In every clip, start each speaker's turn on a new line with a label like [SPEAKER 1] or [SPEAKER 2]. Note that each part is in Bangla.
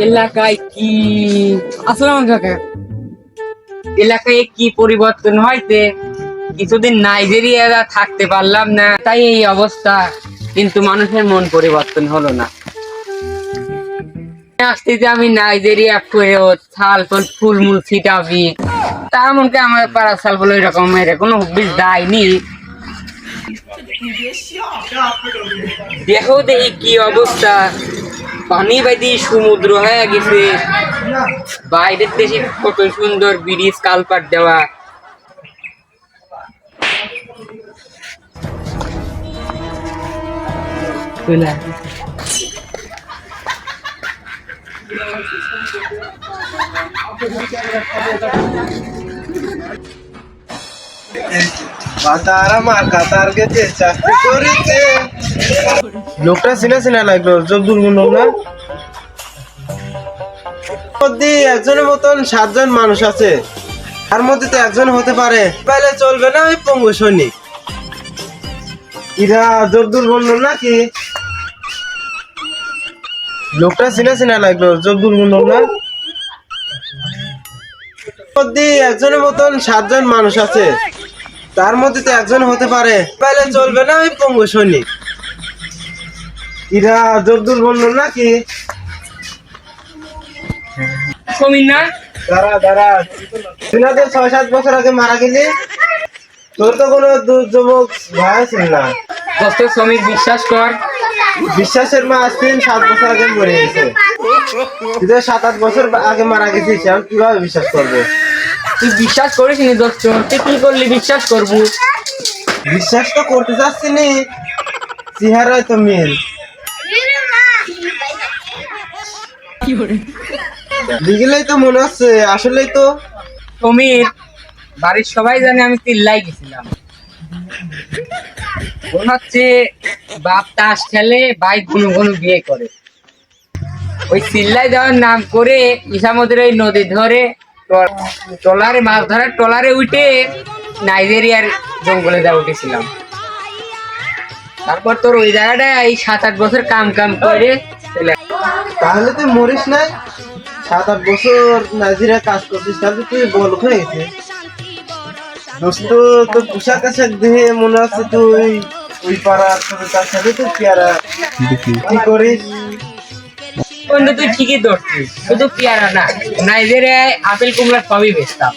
[SPEAKER 1] এলাকায় কি আসসালাম কাকা, এলাকায় কি পরিবর্তন হয়েছে? কিছুদিন নাইজেরিয়া থাকতে পারলাম না, তাই এই অবস্থা। কিন্তু মানুষের মন পরিবর্তন হলো না। আসতে যে আমি নাইজেরিয়া ছাল ফুলমুল ছিটাবি, তার মনকে আমার পাড়া ছাল বলে এরকম কোনো বিষ দেয়নি। দেখো দেখি কি অবস্থা, পানি বাইদি সমুদ্র হয়ে গেছে। বাইরের দেশে কত সুন্দর ব্রিজ কালপাট দেওয়া।
[SPEAKER 2] লোকটা চিনা চিনা লাগলো, জব্দুল মন্ডল না? একজনের মতন 7 জন মানুষ আছে, তার মধ্যে তো একজন হতে পারে। পাইলে চলবে না ওই পঙ্গু সৈনিক। ইরা জব্দুল মন্ডল নাকি? লোকটা চিনা চিনা লাগলো, জব্দুল মন্ডল না? একজনের মতন 7 জন মানুষ আছে, তার মধ্যে তো একজন হতে পারে। পাইলে চলবে না ওই পঙ্গু সৈনিক। ইরা জব্দুল মন্ডল নাকি?
[SPEAKER 1] সমীর না?
[SPEAKER 2] দাঁড়া, তুই না 6-7 বছর আগে মারা গেলি? তোর তো কোনো যুবক ভাই ছিল না।
[SPEAKER 1] দোস্ত সমীর, বিশ্বাস কর।
[SPEAKER 2] বিশ্বাসের মা আসছেন 7 বছর আগে মরে গেছে। তুই তো 7-8 বছর আগে মারা গেছিস, আমি কিভাবে বিশ্বাস করবো?
[SPEAKER 1] তুই বিশ্বাস করিস নি দোস্ত, তুই কি করলি বিশ্বাস করবো?
[SPEAKER 2] বিশ্বাস তো করতে চাচ্ছি নি, চেহারায় তো মিল। দেখলেই তো মনে হচ্ছে আসলেই তো।
[SPEAKER 1] সমীর, বাড়ির সবাই জানে আমি চিল্লাই গেছিলাম। মনে হচ্ছে বাপ তাস খেলে, ভাই কোনো কোনো বিয়ে করে। ওই চিল্লাই দেওয়ার নাম করে ইসামদের ওই নদী ধরে ট্রলারে মাছ ধরার ট্রলারে উঠে নাইজেরিয়ার জঙ্গলে যা উঠেছিলাম। তারপর তোর ওই জায়গাটায় এই 7-8 বছর কাম করে চলে।
[SPEAKER 2] তাহলে তুই মরিস নাই? 7-8 বছর নাইজেরিয়া কাজ করছিস, তাহলে তুই বল হয়ে গেছিস। দোস্ত, তোর পোশাক আশাক দেখে মনে হচ্ছে তুই ওই পাড়ার তার সাথে তুই পেয়ারা কি করিস।
[SPEAKER 1] বন্ধু তুই ঠিকই ধরছিস, শুধু পেয়ারা না, নাইজেরিয়ায় আপেল কুমড়া সবই বেচতাম।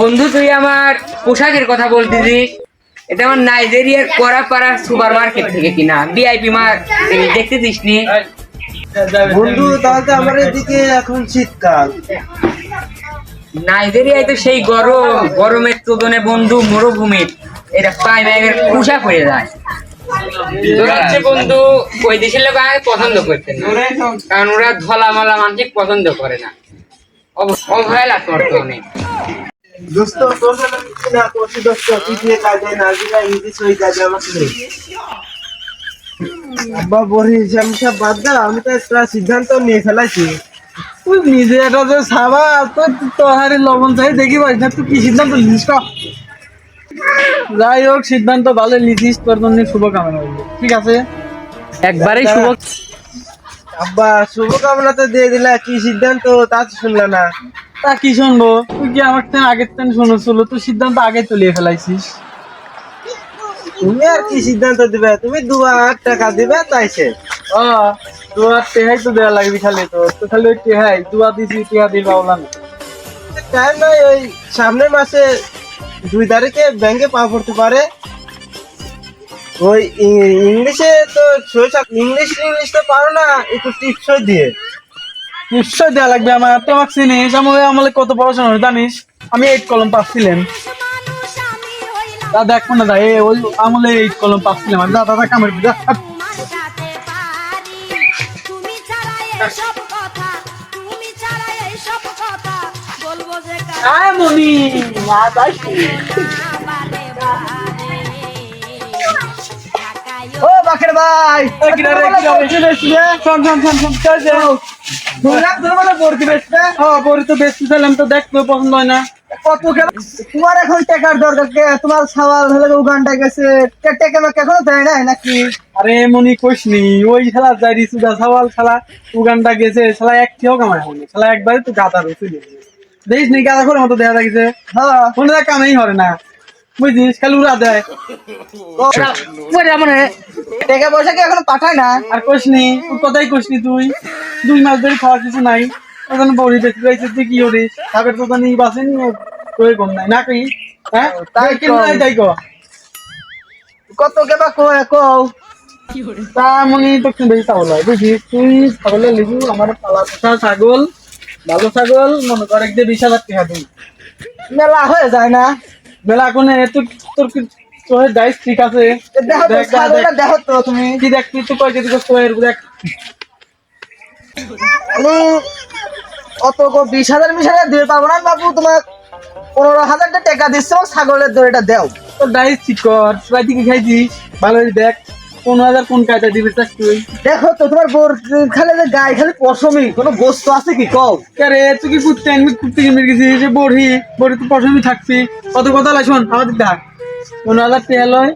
[SPEAKER 1] বন্ধু তুই আমার পোশাকের কথা বলতেছিস, এটা আমার নাইজেরিয়ার করাপাড়া সুপার মার্কেট থেকে কিনা ভিআইপি দেখতেছিস নি?
[SPEAKER 2] বন্ধু তাহলে আমার এদিকে এখন শীতকাল,
[SPEAKER 1] নাইজেরিয়ায় তো সেই গরমের তুলনায় বন্ধু মরুভূমির এটা পাই ব্যাগের পোশাক হয়ে যায়। হচ্ছে বন্ধু ওই দেশের লোক আমাকে পছন্দ করতেন না, কারণ ওরা ধলা মালা মানুষ পছন্দ করে না, অবহেলা করতো অনেক।
[SPEAKER 2] দোস্ত তোর সাথে না করছি দোস্ত, তুই দিয়ে কাজে নাইজেরিয়া ইংলিশ ওই কাজে আমাকে নেই। আব্বা বলিস আমি সব বাদ দা, আমি তো একটা সিদ্ধান্ত নিয়ে ফেলাইছি।
[SPEAKER 3] তুই নিজে এটা যে সাবা তোহারি লবণ চাই দেখি ভাই না, তুই কি সিদ্ধান্ত নিস? যাই হোক, সিদ্ধান্ত ভালো নিছিস, তোর জন্য শুভকামনা রইলো। ঠিক আছে,
[SPEAKER 1] একবারেই শুভ।
[SPEAKER 2] আব্বা শুভকামনা তো দিয়ে দিলা, কি সিদ্ধান্ত তা তো শুনলা না।
[SPEAKER 3] তা কি শুনবো? তুই কি আমার আগের তেন শুনেছিল? তুই সিদ্ধান্ত আগে তুলিয়ে ফেলাইছিস।
[SPEAKER 2] তুমি আর কি সিদ্ধান্ত দিবে? তুমি 2,000 টাকা দিবে তাইছে।
[SPEAKER 3] ও দুয়ার টেহাই তো দেওয়া লাগবে, খালি তো খালি ওই টেহাই দুয়া দিছি, টেহা দিল বললাম।
[SPEAKER 2] টাইম নাই, ওই সামনের মাসে 2 তারিখে ব্যাংকে পা পড়তে পারে। ওই ইংলিশে তো ইংলিশ তো পারো না, একটু টিপসই দিয়ে।
[SPEAKER 3] নিশ্চয় দেওয়া লাগবে আমার। তোমাকে চিনিস, আমলে কত পড়াশোনা হয় জানিস? আমি 8 কলম পাচ্ছিলাম। দাদা এখন না দা, ওই আমলে 8 কলম পাচ্ছিলাম। আর দাদা কামের যা মনি ও বাকের ভাই, বড়ি তো বেশি ছিলাম তো দেখতে পছন্দ হয় না। কত তোমার এখন টাকার দরকার, কে তোমার সওয়াল হলে উগান্ডা গেছে, টাকা মাকে এখনো দেয় নাই নাকি? আরে মনি কইস নি, ওই খেলা যাই সুদা সওয়াল খেলা উগান্ডা গেছে, শালা এক কেউ কামাই হয়নি, শালা একবারে তো গাদা রয়েছে দেখিস নি, গাদা করে মতো দেখা যাচ্ছে। হ্যাঁ কোনো কামাই হবে না, বুঝছিস, খালি উড়া দেয়।
[SPEAKER 1] মানে
[SPEAKER 3] টাকা পয়সা কি এখনো পাঠায় না? আর কইস নি, তোর কথাই কইস নি, তুই 2 মাস ধরে খাওয়ার কিছু নাই, ওখানে বড়ি দেখতে পাইছিস, তুই কি করিস? তাদের তো জানি বাসেনি, তোর কম নাই না কি? হ্যাঁ তাই কি নাই তাই কত কেবা কও তা মনে তো কিন্তু বেশি ছাগল হয়, বুঝিস, তুই ছাগলের লিবু আমার পালা পোষা ছাগল, ভালো ছাগল মনে কর একদিন 20,000 টাকা দিই, মেলা হয়ে যায় না? মেলা কোনে তুই তোর তোর ডাইস ঠিক আছে, দেখো তো তুমি কি দেখবি, তুই কয় কেজি কষ্ট হয় দেখ। আমি অত 20,000 দিয়ে পাবো না বাবু, তোমার 15,000 টাকা দিচ্ছে, ছাগলের দড়িটা দেও। তোর ডাইস ঠিক কর, রাইতে কি খাইছিস ভালো দেখ, 15,000 কোন কায়দা দিবি চাস তুই? দেখো তো তোমার বোর খালি যে গায়ে খালি পশমি, কোনো গোস্ত আছে কি কও? আরে তুই কি কুত্তে আনবি, কুত্তে কিনে গেছিস, যে বড়ি তো পশমি থাকছি, কত কথা লাই শোন আমাদের দেখ, 15,000 টাকা লয়,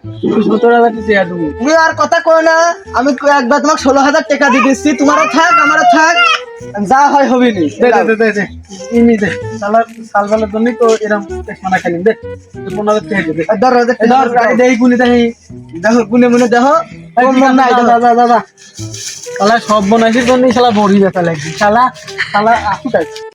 [SPEAKER 3] 17,000 টাকা দেবো। তুমি আর কথা কও না, আমি একবার তোমাকে 16,000 টাকা দিয়ে দিচ্ছি, তোমারও থাক আমারও থাক, যা হয় হবে নি। দে ইনি দে, সালবালের জন্য তো এরকম মানা খালি দে, 15,000 টাকা দে। ধর গাড়ি দেই গুনি দেই, দেখো গুনে মুনে দেখো, কম মন নাই, দাদা শালা সব বনাইছিস জন্য শালা বড়ি বেচা লাগবে, শালা আসুক।